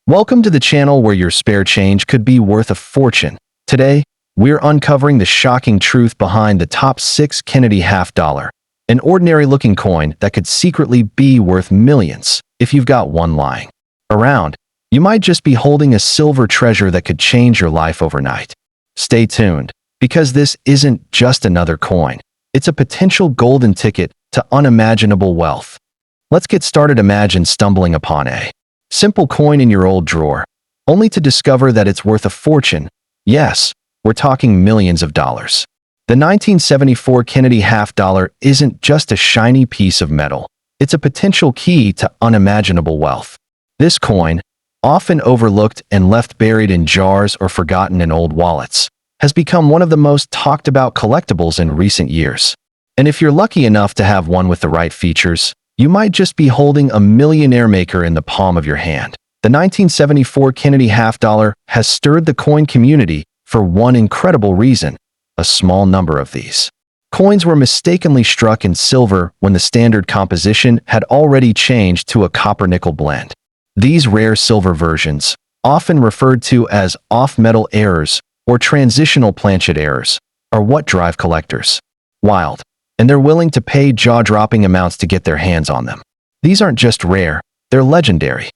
Welcome to the channel where your spare change could be worth a fortune. Today, we're uncovering the shocking truth behind the top 6 Kennedy half-dollar, an ordinary-looking coin that could secretly be worth millions if you've got one lying around. You might just be holding a silver treasure that could change your life overnight. Stay tuned, because this isn't just another coin. It's a potential golden ticket to unimaginable wealth. Let's get started. Imagine stumbling upon a simple coin in your old drawer, only to discover that it's worth a fortune. Yes, we're talking millions of dollars. The 1974 Kennedy half-dollar isn't just a shiny piece of metal. It's a potential key to unimaginable wealth. This coin, often overlooked and left buried in jars or forgotten in old wallets, has become one of the most talked about collectibles in recent years. And if you're lucky enough to have one with the right features, you might just be holding a millionaire maker in the palm of your hand. The 1974 Kennedy half-dollar has stirred the coin community for one incredible reason: a small number of these coins were mistakenly struck in silver when the standard composition had already changed to a copper-nickel blend. These rare silver versions, often referred to as off-metal errors or transitional planchet errors, are what drive collectors wild, and they're willing to pay jaw-dropping amounts to get their hands on them. These aren't just rare, they're legendary.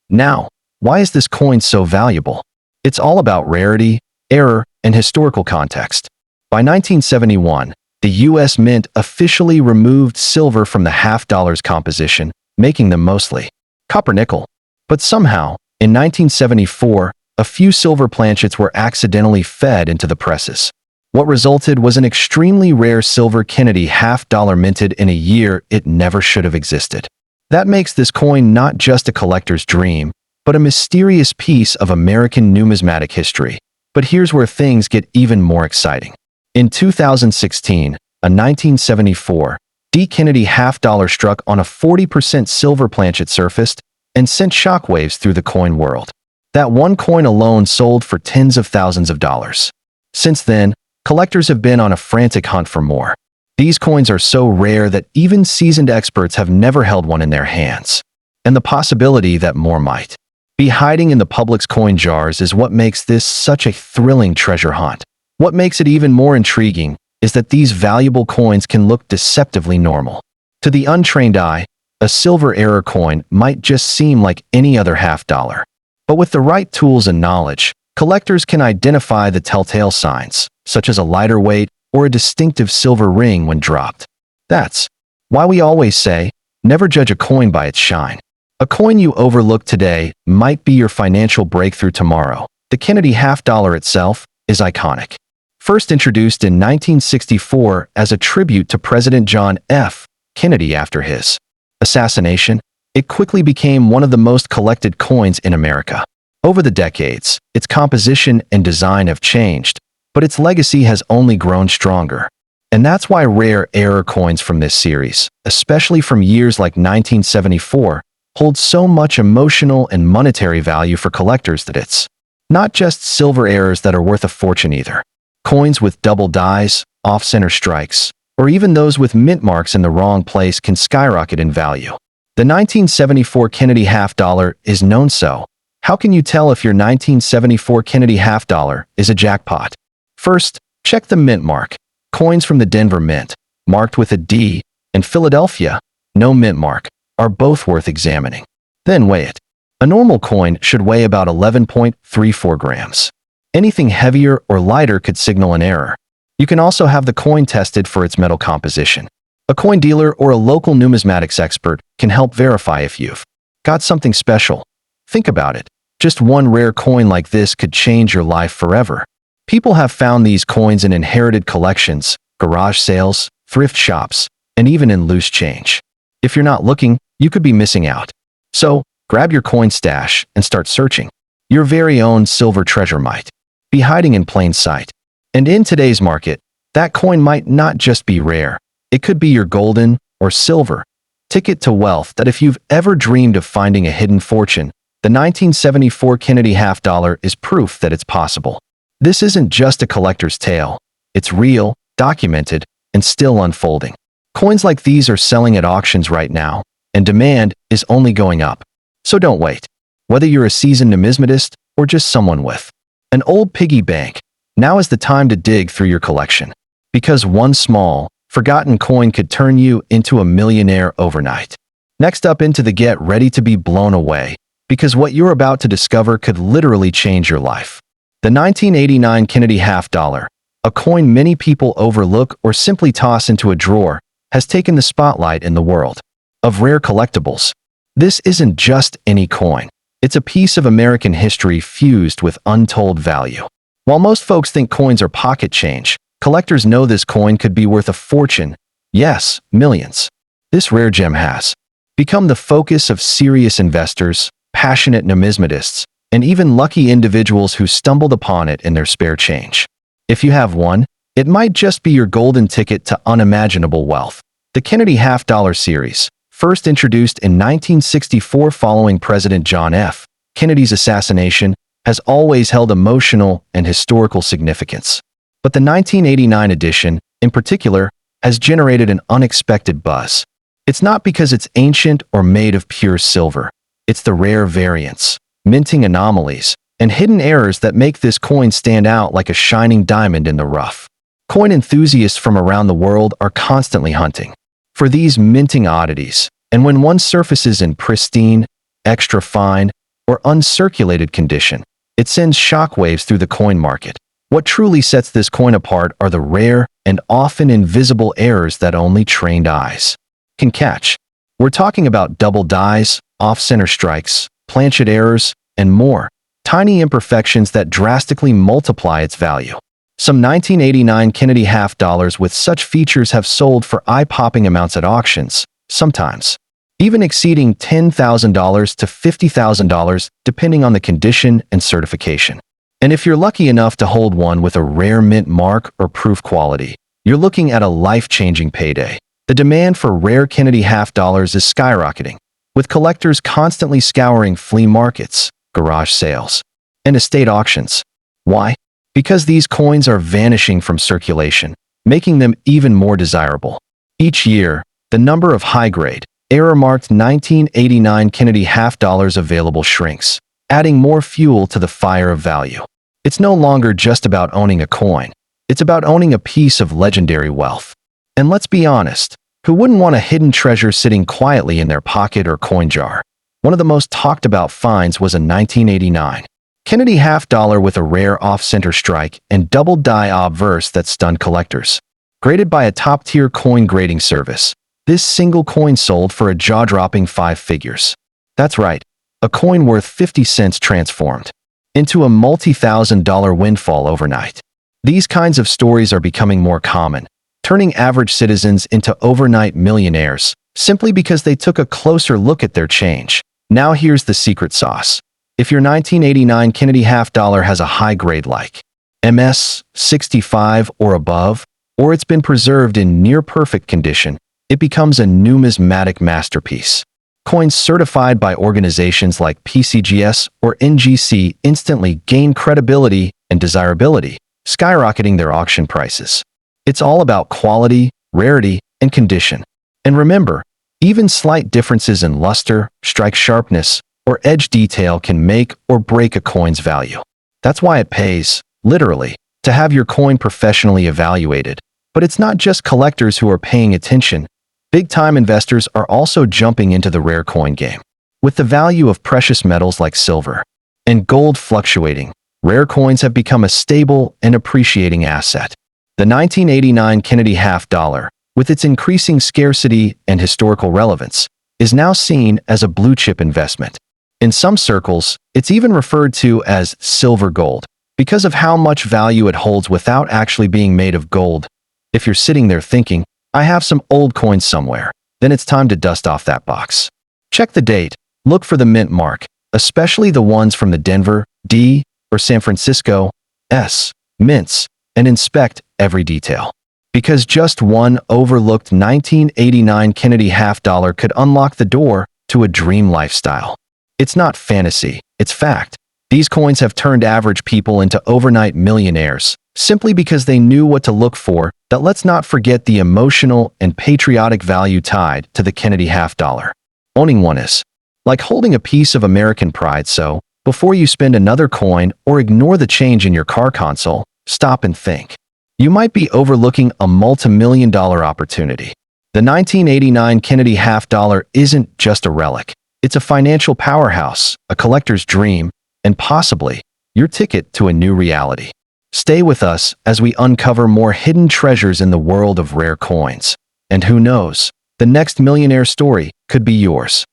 Now, why is this coin so valuable? It's all about rarity, error, and historical context. By 1971, the U.S. Mint officially removed silver from the half-dollar's composition, making them mostly copper-nickel. But somehow, in 1974, a few silver planchets were accidentally fed into the presses. What resulted was an extremely rare silver Kennedy half-dollar minted in a year it never should have existed. That makes this coin not just a collector's dream, but a mysterious piece of American numismatic history. But here's where things get even more exciting. In 2016, a 1974 D. Kennedy half-dollar struck on a 40% silver planchet surfaced and sent shockwaves through the coin world. That one coin alone sold for tens of thousands of dollars. Since then, collectors have been on a frantic hunt for more. These coins are so rare that even seasoned experts have never held one in their hands. And the possibility that more might be hiding in the public's coin jars is what makes this such a thrilling treasure hunt. What makes it even more intriguing is that these valuable coins can look deceptively normal. To the untrained eye, a silver error coin might just seem like any other half-dollar. But with the right tools and knowledge, collectors can identify the telltale signs, such as a lighter weight or a distinctive silver ring when dropped. That's why we always say, never judge a coin by its shine. A coin you overlook today might be your financial breakthrough tomorrow. The Kennedy half-dollar itself is iconic. First introduced in 1964 as a tribute to President John F. Kennedy after his assassination, it quickly became one of the most collected coins in America. Over the decades, its composition and design have changed, but its legacy has only grown stronger. And that's why rare error coins from this series, especially from years like 1974, hold so much emotional and monetary value for collectors that it's not just silver errors that are worth a fortune either. Coins with double dies, off-center strikes, or even those with mint marks in the wrong place can skyrocket in value. The 1974 Kennedy half-dollar is known so. How can you tell if your 1974 Kennedy half-dollar is a jackpot? First, check the mint mark. Coins from the Denver Mint, marked with a D, and Philadelphia, no mint mark, are both worth examining. Then weigh it. A normal coin should weigh about 11.34 grams. Anything heavier or lighter could signal an error. You can also have the coin tested for its metal composition. A coin dealer or a local numismatics expert can help verify if you've got something special. Think about it. Just one rare coin like this could change your life forever. People have found these coins in inherited collections, garage sales, thrift shops, and even in loose change. If you're not looking, you could be missing out. So, grab your coin stash and start searching. Your very own silver treasure might be hiding in plain sight. And in today's market, that coin might not just be rare. It could be your golden or silver ticket to wealth. That if you've ever dreamed of finding a hidden fortune, the 1974 Kennedy half-dollar is proof that it's possible. This isn't just a collector's tale. It's real, documented, and still unfolding. Coins like these are selling at auctions right now, and demand is only going up. So don't wait. Whether you're a seasoned numismatist or just someone with an old piggy bank, now is the time to dig through your collection. Because one small, forgotten coin could turn you into a millionaire overnight. Next up into the get ready to be blown away, because what you're about to discover could literally change your life. The 1989 Kennedy half dollar, a coin many people overlook or simply toss into a drawer, has taken the spotlight in the world of rare collectibles. This isn't just any coin. It's a piece of American history fused with untold value. While most folks think coins are pocket change, collectors know this coin could be worth a fortune. Yes, millions. This rare gem has become the focus of serious investors, passionate numismatists, and even lucky individuals who stumbled upon it in their spare change. If you have one, it might just be your golden ticket to unimaginable wealth. The Kennedy half dollar series, first introduced in 1964 following President John F. Kennedy's assassination, has always held emotional and historical significance. But the 1989 edition, in particular, has generated an unexpected buzz. It's not because it's ancient or made of pure silver. It's the rare variants, minting anomalies, and hidden errors that make this coin stand out like a shining diamond in the rough. Coin enthusiasts from around the world are constantly hunting for these minting oddities, and when one surfaces in pristine, extra fine, or uncirculated condition, it sends shockwaves through the coin market. What truly sets this coin apart are the rare and often invisible errors that only trained eyes can catch. We're talking about double dies, off-center strikes, planchet errors, and more, tiny imperfections that drastically multiply its value. Some 1989 Kennedy half dollars with such features have sold for eye-popping amounts at auctions, sometimes even exceeding $10,000 to $50,000 depending on the condition and certification. And if you're lucky enough to hold one with a rare mint mark or proof quality, you're looking at a life-changing payday. The demand for rare Kennedy half dollars is skyrocketing, with collectors constantly scouring flea markets, garage sales, and estate auctions. Why? Because these coins are vanishing from circulation, making them even more desirable. Each year, the number of high-grade, error-marked 1989 Kennedy half dollars available shrinks, adding more fuel to the fire of value. It's no longer just about owning a coin. It's about owning a piece of legendary wealth. And let's be honest, who wouldn't want a hidden treasure sitting quietly in their pocket or coin jar? One of the most talked about finds was a 1989 Kennedy half dollar with a rare off-center strike and double die obverse that stunned collectors. Graded by a top-tier coin grading service, this single coin sold for a jaw-dropping 5 figures. That's right, a coin worth 50 cents transformed into a multi-thousand-dollar windfall overnight. These kinds of stories are becoming more common, turning average citizens into overnight millionaires simply because they took a closer look at their change. Now here's the secret sauce. If your 1989 Kennedy half dollar has a high grade like MS 65 or above, or it's been preserved in near-perfect condition, it becomes a numismatic masterpiece. Coins certified by organizations like PCGS or NGC instantly gain credibility and desirability, skyrocketing their auction prices. It's all about quality, rarity, and condition. And remember, even slight differences in luster, strike sharpness, or edge detail can make or break a coin's value. That's why it pays, literally, to have your coin professionally evaluated. But it's not just collectors who are paying attention. Big-time investors are also jumping into the rare coin game. With the value of precious metals like silver and gold fluctuating, rare coins have become a stable and appreciating asset. The 1989 Kennedy half dollar, with its increasing scarcity and historical relevance, is now seen as a blue-chip investment. In some circles, it's even referred to as silver gold, because of how much value it holds without actually being made of gold. If you're sitting there thinking, I have some old coins somewhere, then it's time to dust off that box. Check the date, look for the mint mark, especially the ones from the Denver, D, or San Francisco, S, mints, and inspect every detail. Because just one overlooked 1989 Kennedy half dollar could unlock the door to a dream lifestyle. It's not fantasy, it's fact. These coins have turned average people into overnight millionaires, simply because they knew what to look for. That let's not forget the emotional and patriotic value tied to the Kennedy half dollar. Owning one is Like holding a piece of American pride, so before you spend another coin or ignore the change in your car console, stop and think. You might be overlooking a multi-million-dollar opportunity. The 1989 Kennedy half dollar isn't just a relic. It's a financial powerhouse, a collector's dream, and possibly your ticket to a new reality. Stay with us as we uncover more hidden treasures in the world of rare coins. And who knows, the next millionaire story could be yours.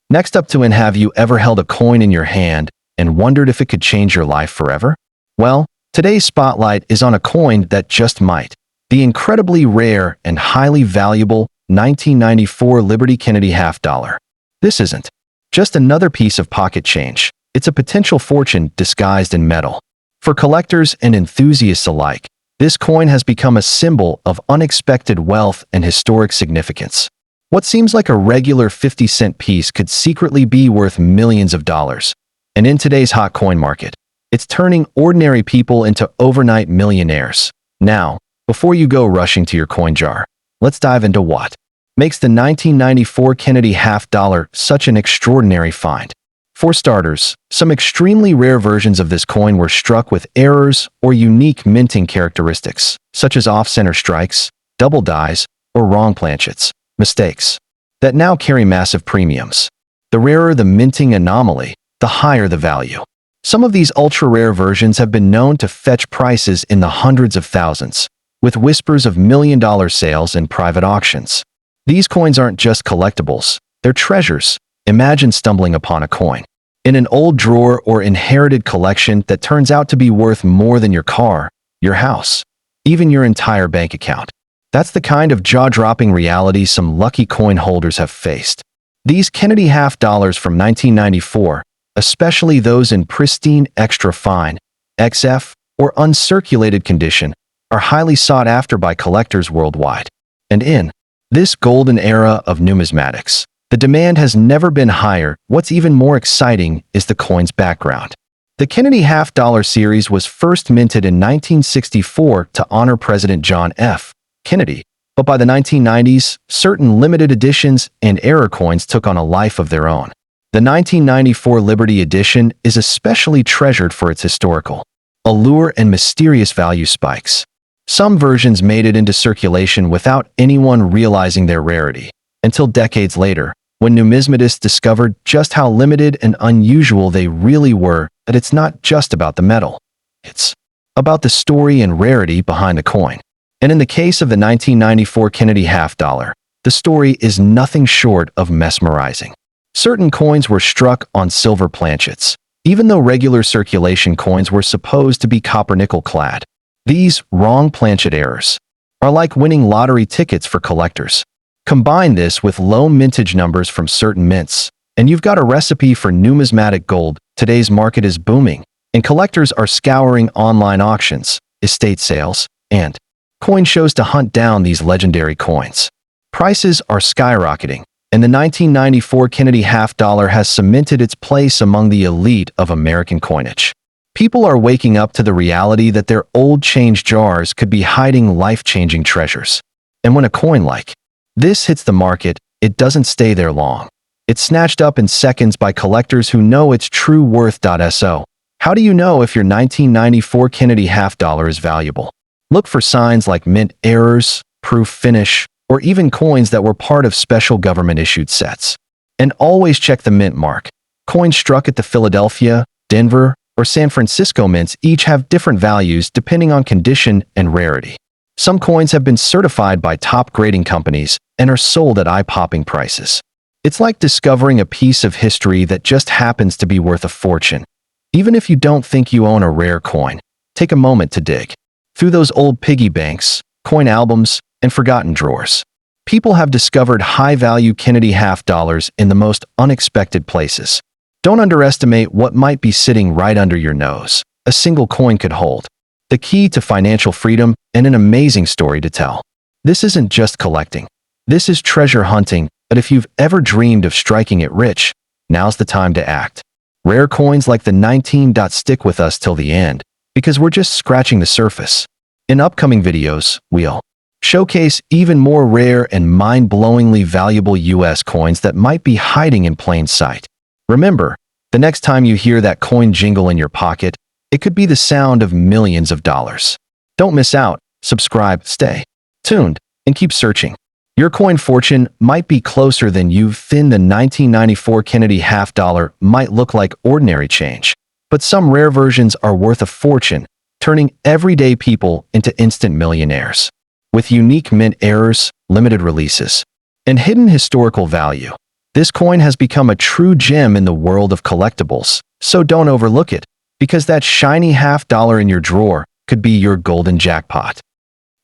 Next up have you ever held a coin in your hand and wondered if it could change your life forever? Well, today's spotlight is on a coin that just might. The incredibly rare and highly valuable 1994 Liberty Kennedy half dollar. This isn't just another piece of pocket change. It's a potential fortune disguised in metal. For collectors and enthusiasts alike, this coin has become a symbol of unexpected wealth and historic significance. What seems like a regular 50-cent piece could secretly be worth millions of dollars. And in today's hot coin market, it's turning ordinary people into overnight millionaires. Now, before you go rushing to your coin jar, let's dive into what makes the 1994 Kennedy half dollar such an extraordinary find. For starters, some extremely rare versions of this coin were struck with errors or unique minting characteristics, such as off-center strikes, double dies, or wrong planchets. Mistakes that now carry massive premiums. The rarer the minting anomaly, the higher the value. Some of these ultra-rare versions have been known to fetch prices in the hundreds of thousands, with whispers of million-dollar sales in private auctions. These coins aren't just collectibles, they're treasures. Imagine stumbling upon a coin in an old drawer or inherited collection that turns out to be worth more than your car, your house, even your entire bank account. That's the kind of jaw-dropping reality some lucky coin holders have faced. These Kennedy half dollars from 1994, especially those in pristine extra fine, XF, or uncirculated condition, are highly sought after by collectors worldwide. And in this golden era of numismatics, the demand has never been higher. What's even more exciting is the coin's background. The Kennedy half dollar series was first minted in 1964 to honor President John F. Kennedy, but by the 1990s, certain limited editions and error coins took on a life of their own. The 1994 Liberty edition is especially treasured for its historical allure and mysterious value spikes. Some versions made it into circulation without anyone realizing their rarity, until decades later, when numismatists discovered just how limited and unusual they really were. That it's not just about the metal. It's about the story and rarity behind the coin. And in the case of the 1994 Kennedy half dollar, the story is nothing short of mesmerizing. Certain coins were struck on silver planchets, even though regular circulation coins were supposed to be copper-nickel clad. These wrong planchet errors are like winning lottery tickets for collectors. Combine this with low mintage numbers from certain mints, and you've got a recipe for numismatic gold. Today's market is booming, and collectors are scouring online auctions, estate sales, and coin shows to hunt down these legendary coins. Prices are skyrocketing, and the 1994 Kennedy half dollar has cemented its place among the elite of American coinage. People are waking up to the reality that their old change jars could be hiding life-changing treasures. And when a coin like this hits the market, it doesn't stay there long. It's snatched up in seconds by collectors who know its true worth. So, how do you know if your 1994 Kennedy half dollar is valuable? Look for signs like mint errors, proof finish, or even coins that were part of special government-issued sets. And always check the mint mark. Coins struck at the Philadelphia, Denver, or San Francisco mints each have different values depending on condition and rarity. Some coins have been certified by top grading companies and are sold at eye-popping prices. It's like discovering a piece of history that just happens to be worth a fortune. Even if you don't think you own a rare coin, take a moment to dig through those old piggy banks, coin albums, and forgotten drawers. People have discovered high-value Kennedy half dollars in the most unexpected places. Don't underestimate what might be sitting right under your nose. A single coin could hold the key to financial freedom and an amazing story to tell. This isn't just collecting. This is treasure hunting, but if you've ever dreamed of striking it rich, now's the time to act. Rare coins like the 19. Stick with us till the end, because we're just scratching the surface. In upcoming videos, we'll showcase even more rare and mind-blowingly valuable U.S. coins that might be hiding in plain sight. Remember, the next time you hear that coin jingle in your pocket, it could be the sound of millions of dollars. Don't miss out, subscribe, stay tuned, and keep searching. Your coin fortune might be closer than you think. The 1994 Kennedy half dollar might look like ordinary change, but some rare versions are worth a fortune, turning everyday people into instant millionaires. With unique mint errors, limited releases, and hidden historical value, this coin has become a true gem in the world of collectibles, so don't overlook it, because that shiny half dollar in your drawer could be your golden jackpot.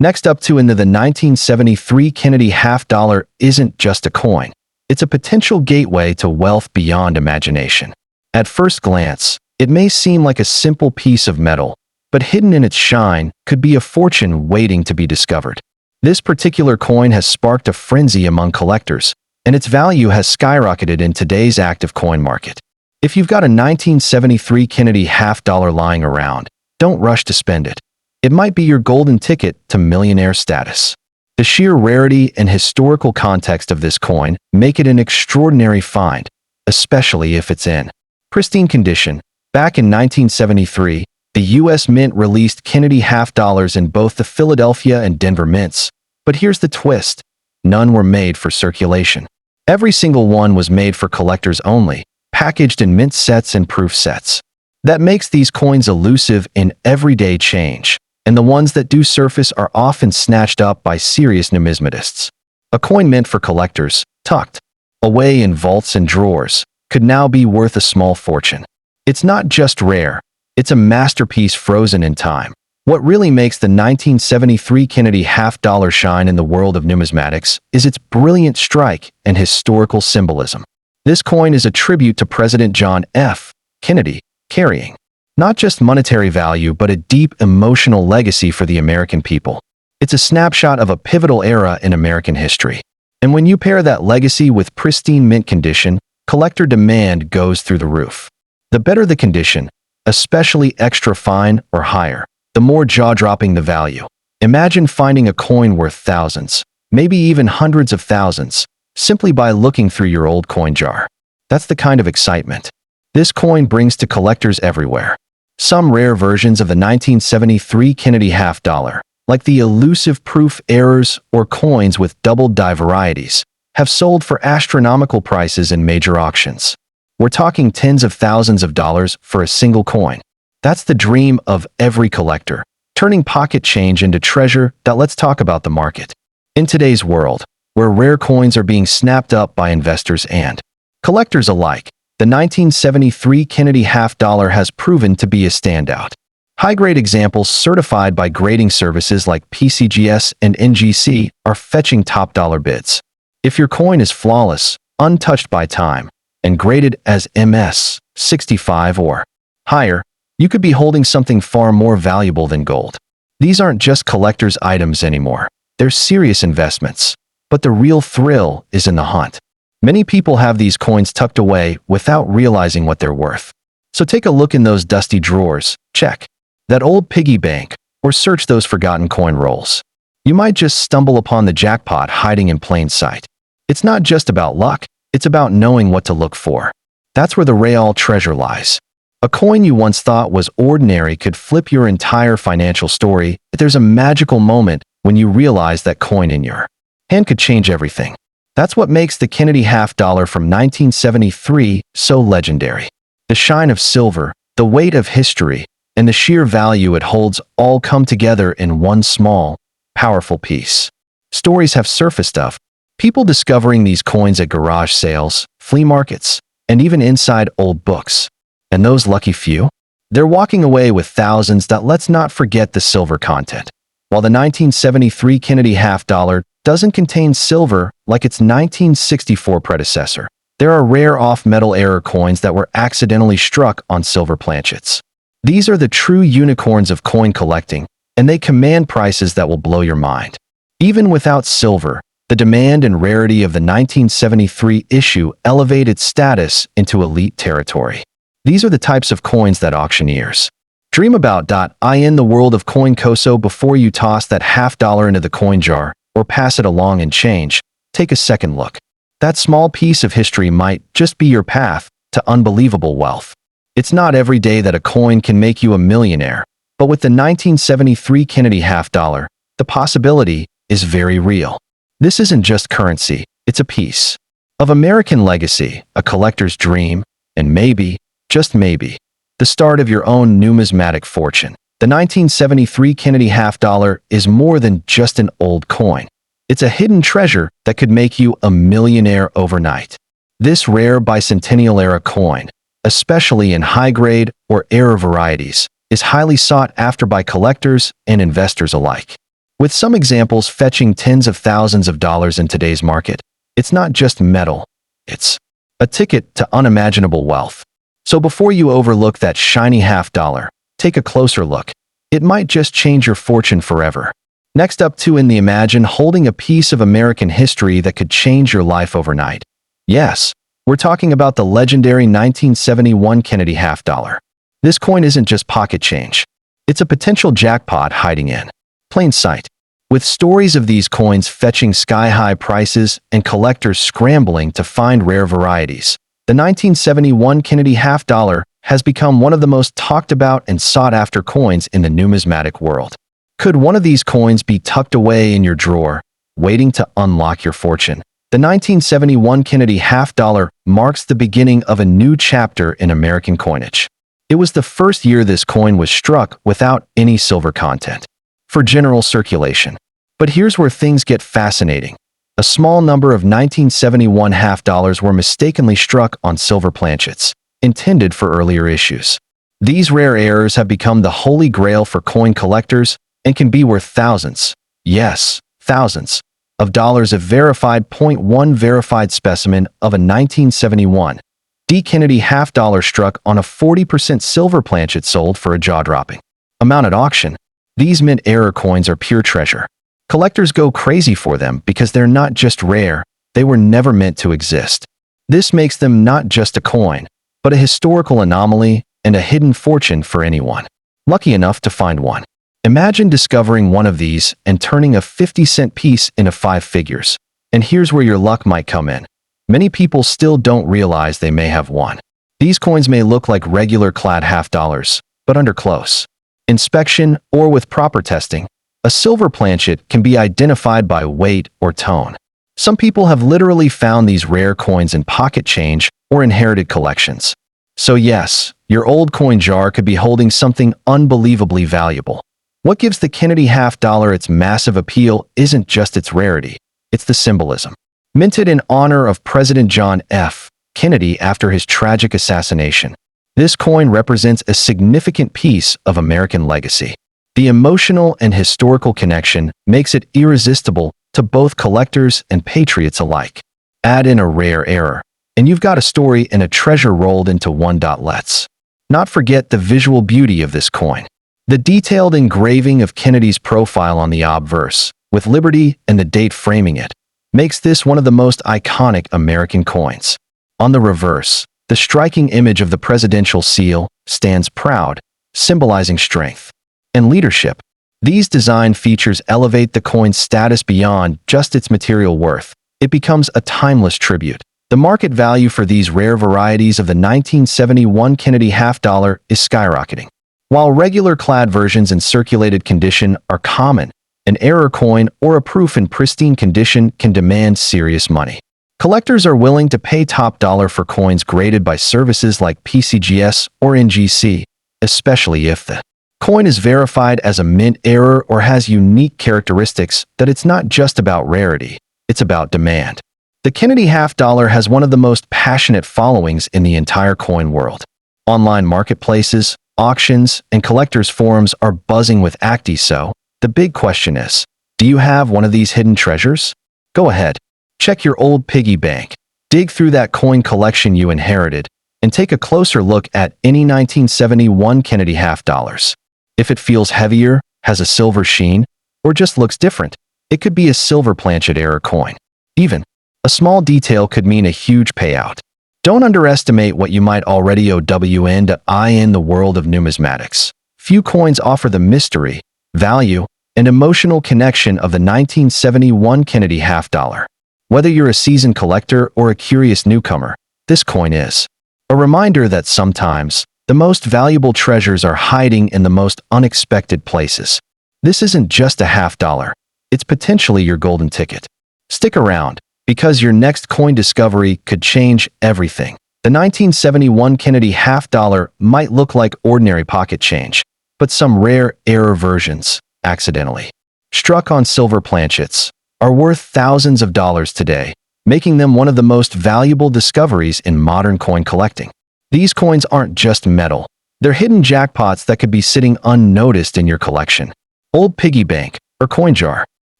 Next up into the 1973 Kennedy half dollar isn't just a coin. It's a potential gateway to wealth beyond imagination. At first glance, it may seem like a simple piece of metal, but hidden in its shine could be a fortune waiting to be discovered. This particular coin has sparked a frenzy among collectors, and its value has skyrocketed in today's active coin market. If you've got a 1973 Kennedy half dollar lying around, don't rush to spend it. It might be your golden ticket to millionaire status. The sheer rarity and historical context of this coin make it an extraordinary find, especially if it's in pristine condition. Back in 1973, the U.S. Mint released Kennedy half dollars in both the Philadelphia and Denver mints. But here's the twist: none were made for circulation. Every single one was made for collectors only, packaged in mint sets and proof sets. That makes these coins elusive in everyday change, and the ones that do surface are often snatched up by serious numismatists. A coin meant for collectors, tucked away in vaults and drawers, could now be worth a small fortune. It's not just rare, it's a masterpiece frozen in time. What really makes the 1973 Kennedy half dollar shine in the world of numismatics is its brilliant strike and historical symbolism. This coin is a tribute to President John F. Kennedy, carrying not just monetary value but a deep emotional legacy for the American people. It's a snapshot of a pivotal era in American history. And when you pair that legacy with pristine mint condition, collector demand goes through the roof. The better the condition, especially extra fine or higher, the more jaw-dropping the value. Imagine finding a coin worth thousands, maybe even hundreds of thousands, simply by looking through your old coin jar. That's the kind of excitement this coin brings to collectors everywhere. Some rare versions of the 1973 Kennedy half dollar, like the elusive proof errors or coins with double die varieties, have sold for astronomical prices in major auctions. We're talking tens of thousands of dollars for a single coin. That's the dream of every collector, turning pocket change into treasure. Let's talk about the market. In today's world, where rare coins are being snapped up by investors and collectors alike, the 1973 Kennedy half dollar has proven to be a standout. High-grade examples certified by grading services like PCGS and NGC are fetching top dollar bids. If your coin is flawless, untouched by time, and graded as MS 65 or higher, you could be holding something far more valuable than gold. These aren't just collector's items anymore. They're serious investments. But the real thrill is in the hunt. Many people have these coins tucked away without realizing what they're worth. So take a look in those dusty drawers, check that old piggy bank, or search those forgotten coin rolls. You might just stumble upon the jackpot hiding in plain sight. It's not just about luck, it's about knowing what to look for. That's where the real treasure lies. A coin you once thought was ordinary could flip your entire financial story, but there's a magical moment when you realize that coin in your hand could change everything. That's what makes the Kennedy half dollar from 1973 so legendary. The shine of silver, the weight of history, and the sheer value it holds all come together in one small, powerful piece. Stories have surfaced of people discovering these coins at garage sales, flea markets, and even inside old books. And those lucky few? They're walking away with thousands. Let's not forget the silver content. While the 1973 Kennedy half dollar doesn't contain silver like its 1964 predecessor, there are rare off-metal error coins that were accidentally struck on silver planchets. These are the true unicorns of coin collecting, and they command prices that will blow your mind. Even without silver, the demand and rarity of the 1973 issue elevate its status into elite territory. These are the types of coins that auctioneers Dream about in the world of coin coso before you toss that half-dollar into the coin jar or pass it along in change. Take a second look. That small piece of history might just be your path to unbelievable wealth. It's not every day that a coin can make you a millionaire, but with the 1973 Kennedy half-dollar, the possibility is very real. This isn't just currency, it's a piece of American legacy, a collector's dream, and maybe, just maybe, the start of your own numismatic fortune. The 1973 Kennedy half-dollar is more than just an old coin. It's a hidden treasure that could make you a millionaire overnight. This rare bicentennial-era coin, especially in high-grade or era varieties, is highly sought after by collectors and investors alike. With some examples fetching tens of thousands of dollars in today's market, it's not just metal, it's a ticket to unimaginable wealth. So before you overlook that shiny half-dollar, take a closer look. It might just change your fortune forever. Next up imagine holding a piece of American history that could change your life overnight. Yes, we're talking about the legendary 1971 Kennedy half-dollar. This coin isn't just pocket change. It's a potential jackpot hiding in plain sight. With stories of these coins fetching sky-high prices and collectors scrambling to find rare varieties, the 1971 Kennedy half-dollar has become one of the most talked about and sought-after coins in the numismatic world. Could one of these coins be tucked away in your drawer, waiting to unlock your fortune? The 1971 Kennedy half-dollar marks the beginning of a new chapter in American coinage. It was the first year this coin was struck without any silver content for general circulation. But here's where things get fascinating. A small number of 1971 half-dollars were mistakenly struck on silver planchets, intended for earlier issues. These rare errors have become the holy grail for coin collectors and can be worth thousands, yes, thousands, of dollars. A verified .1 verified specimen of a 1971 D. Kennedy half-dollar struck on a 40% silver planchet sold for a jaw-dropping amount at auction. These mint error coins are pure treasure. Collectors go crazy for them because they're not just rare, they were never meant to exist. This makes them not just a coin, but a historical anomaly and a hidden fortune for anyone lucky enough to find one. Imagine discovering one of these and turning a 50-cent piece into 5 figures. And here's where your luck might come in. Many people still don't realize they may have one. These coins may look like regular clad half-dollars, but under close inspection or with proper testing, a silver planchet can be identified by weight or tone. Some people have literally found these rare coins in pocket change or inherited collections. So yes, your old coin jar could be holding something unbelievably valuable. What gives the Kennedy half-dollar its massive appeal isn't just its rarity, it's the symbolism. Minted in honor of President John F. Kennedy after his tragic assassination, this coin represents a significant piece of American legacy. The emotional and historical connection makes it irresistible to both collectors and patriots alike. Add in a rare error, and you've got a story and a treasure rolled into one. Let's not forget the visual beauty of this coin. The detailed engraving of Kennedy's profile on the obverse, with Liberty and the date framing it, makes this one of the most iconic American coins. On the reverse, the striking image of the presidential seal stands proud, symbolizing strength and leadership. These design features elevate the coin's status beyond just its material worth. It becomes a timeless tribute. The market value for these rare varieties of the 1971 Kennedy half-dollar is skyrocketing. While regular clad versions in circulated condition are common, an error coin or a proof in pristine condition can demand serious money. Collectors are willing to pay top dollar for coins graded by services like PCGS or NGC, especially if the coin is verified as a mint error or has unique characteristics that it's not just about rarity, it's about demand. The Kennedy half-dollar has one of the most passionate followings in the entire coin world. Online marketplaces, auctions, and collectors' forums are buzzing with acti. So, the big question is, do you have one of these hidden treasures? Go ahead, check your old piggy bank, dig through that coin collection you inherited, and take a closer look at any 1971 Kennedy half-dollars. If it feels heavier, has a silver sheen, or just looks different, it could be a silver planchet error coin. Even a small detail could mean a huge payout. Don't underestimate what you might already owe in the world of numismatics. Few coins offer the mystery, value, and emotional connection of the 1971 Kennedy half dollar. Whether you're a seasoned collector or a curious newcomer, this coin is a reminder that sometimes the most valuable treasures are hiding in the most unexpected places. This isn't just a half dollar, it's potentially your golden ticket. Stick around, because your next coin discovery could change everything. The 1971 Kennedy half dollar might look like ordinary pocket change, but some rare error versions, accidentally struck on silver planchets, are worth thousands of dollars today, making them one of the most valuable discoveries in modern coin collecting. These coins aren't just metal, they're hidden jackpots that could be sitting unnoticed in your collection. Old piggy bank or coin jar.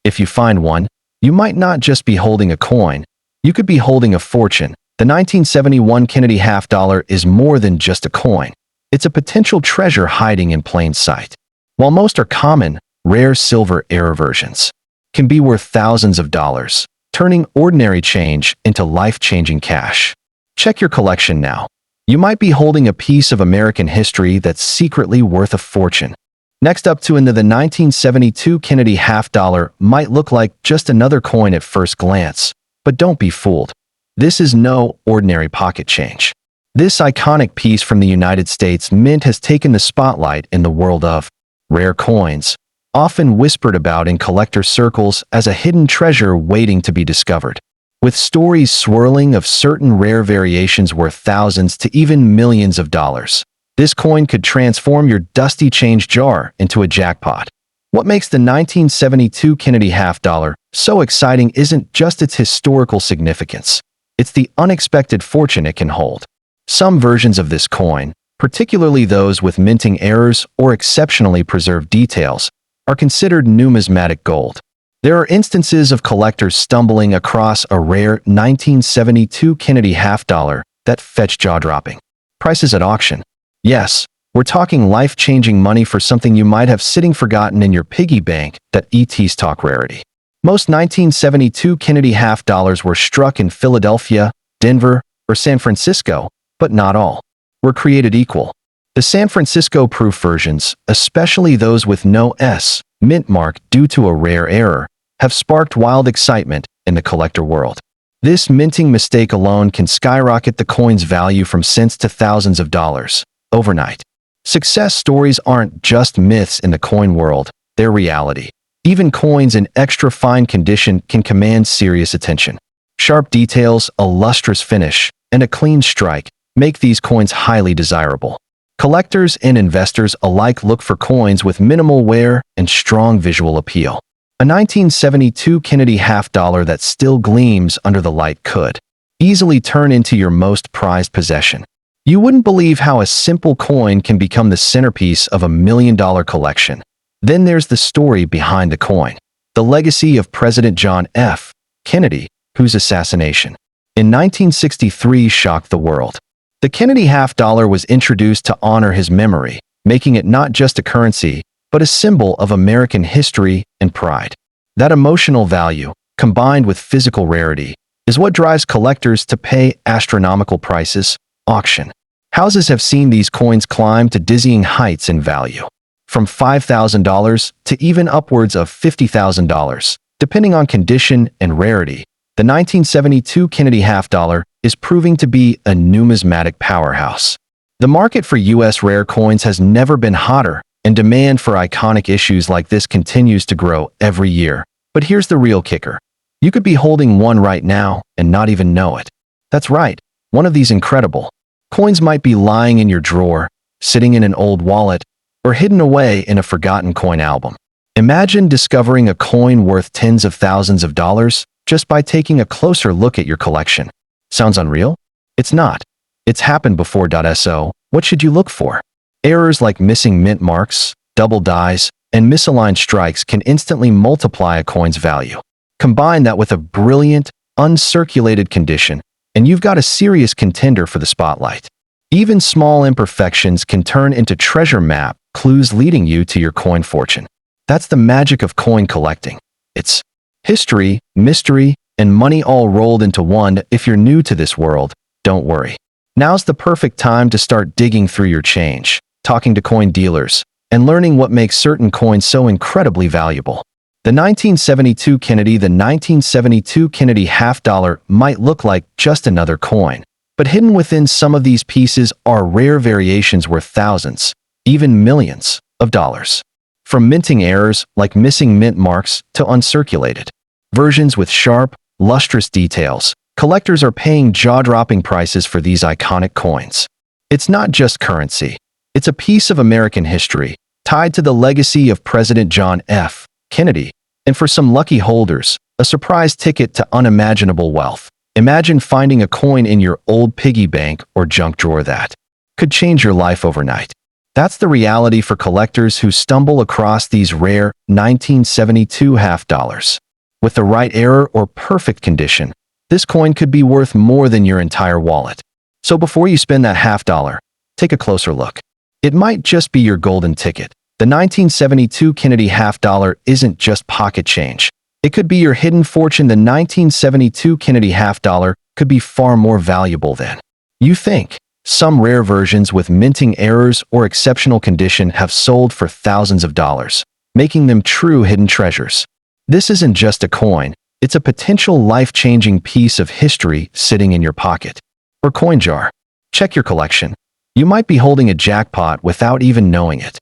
If you find one, you might not just be holding a coin, you could be holding a fortune. The 1971 Kennedy half dollar is more than just a coin. It's a potential treasure hiding in plain sight. While most are common, rare silver error versions can be worth thousands of dollars, turning ordinary change into life-changing cash. Check your collection now. You might be holding a piece of American history that's secretly worth a fortune. Next up into the 1972 Kennedy half dollar might look like just another coin at first glance, but don't be fooled. This is no ordinary pocket change. This iconic piece from the United States Mint has taken the spotlight in the world of rare coins, often whispered about in collector circles as a hidden treasure waiting to be discovered. With stories swirling of certain rare variations worth thousands to even millions of dollars, this coin could transform your dusty change jar into a jackpot. What makes the 1972 Kennedy half dollar so exciting isn't just its historical significance. It's the unexpected fortune it can hold. Some versions of this coin, particularly those with minting errors or exceptionally preserved details, are considered numismatic gold. There are instances of collectors stumbling across a rare 1972 Kennedy half dollar that fetch jaw-dropping prices at auction. Yes, we're talking life-changing money for something you might have sitting forgotten in your piggy bank that ETs talk rarity. Most 1972 Kennedy half dollars were struck in Philadelphia, Denver, or San Francisco, but not all were created equal. The San Francisco proof versions, especially those with no S mint mark due to a rare error, have sparked wild excitement in the collector world. This minting mistake alone can skyrocket the coin's value from cents to thousands of dollars overnight. Success stories aren't just myths in the coin world, they're reality. Even coins in extra fine condition can command serious attention. Sharp details, a lustrous finish, and a clean strike make these coins highly desirable. Collectors and investors alike look for coins with minimal wear and strong visual appeal. A 1972 Kennedy half dollar that still gleams under the light could easily turn into your most prized possession. You wouldn't believe how a simple coin can become the centerpiece of a million-dollar collection. Then there's the story behind the coin. The legacy of President John F. Kennedy, whose assassination in 1963 shocked the world. The Kennedy half dollar was introduced to honor his memory, making it not just a currency, but a symbol of American history and pride. That emotional value, combined with physical rarity, is what drives collectors to pay astronomical prices. Auction houses have seen these coins climb to dizzying heights in value, from $5,000 to even upwards of $50,000, depending on condition and rarity. The 1972 Kennedy half dollar is proving to be a numismatic powerhouse. The market for U.S. rare coins has never been hotter, and demand for iconic issues like this continues to grow every year. But here's the real kicker. You could be holding one right now and not even know it. That's right, one of these incredible coins might be lying in your drawer, sitting in an old wallet, or hidden away in a forgotten coin album. Imagine discovering a coin worth tens of thousands of dollars just by taking a closer look at your collection. Sounds unreal? It's not. It's happened before. So, what should you look for? Errors like missing mint marks, double dies, and misaligned strikes can instantly multiply a coin's value. Combine that with a brilliant, uncirculated condition, and you've got a serious contender for the spotlight. Even small imperfections can turn into treasure map clues leading you to your coin fortune. That's the magic of coin collecting. It's history, mystery, and money all rolled into one. If you're new to this world, don't worry. Now's the perfect time to start digging through your change, talking to coin dealers, and learning what makes certain coins so incredibly valuable. The 1972 Kennedy The 1972 Kennedy half-dollar might look like just another coin, but hidden within some of these pieces are rare variations worth thousands, even millions, of dollars. From minting errors like missing mint marks to uncirculated versions with sharp, lustrous details, collectors are paying jaw-dropping prices for these iconic coins. It's not just currency. It's a piece of American history, tied to the legacy of President John F. Kennedy, and for some lucky holders, a surprise ticket to unimaginable wealth. Imagine finding a coin in your old piggy bank or junk drawer that could change your life overnight. That's the reality for collectors who stumble across these rare 1972 half-dollars. With the right error or perfect condition, this coin could be worth more than your entire wallet. So before you spend that half-dollar, take a closer look. It might just be your golden ticket. The 1972 Kennedy half-dollar isn't just pocket change. It could be your hidden fortune. The 1972 Kennedy half-dollar could be far more valuable than you think. Some rare versions with minting errors or exceptional condition have sold for thousands of dollars, making them true hidden treasures. This isn't just a coin, it's a potential life-changing piece of history sitting in your pocket or coin jar. Check your collection. You might be holding a jackpot without even knowing it.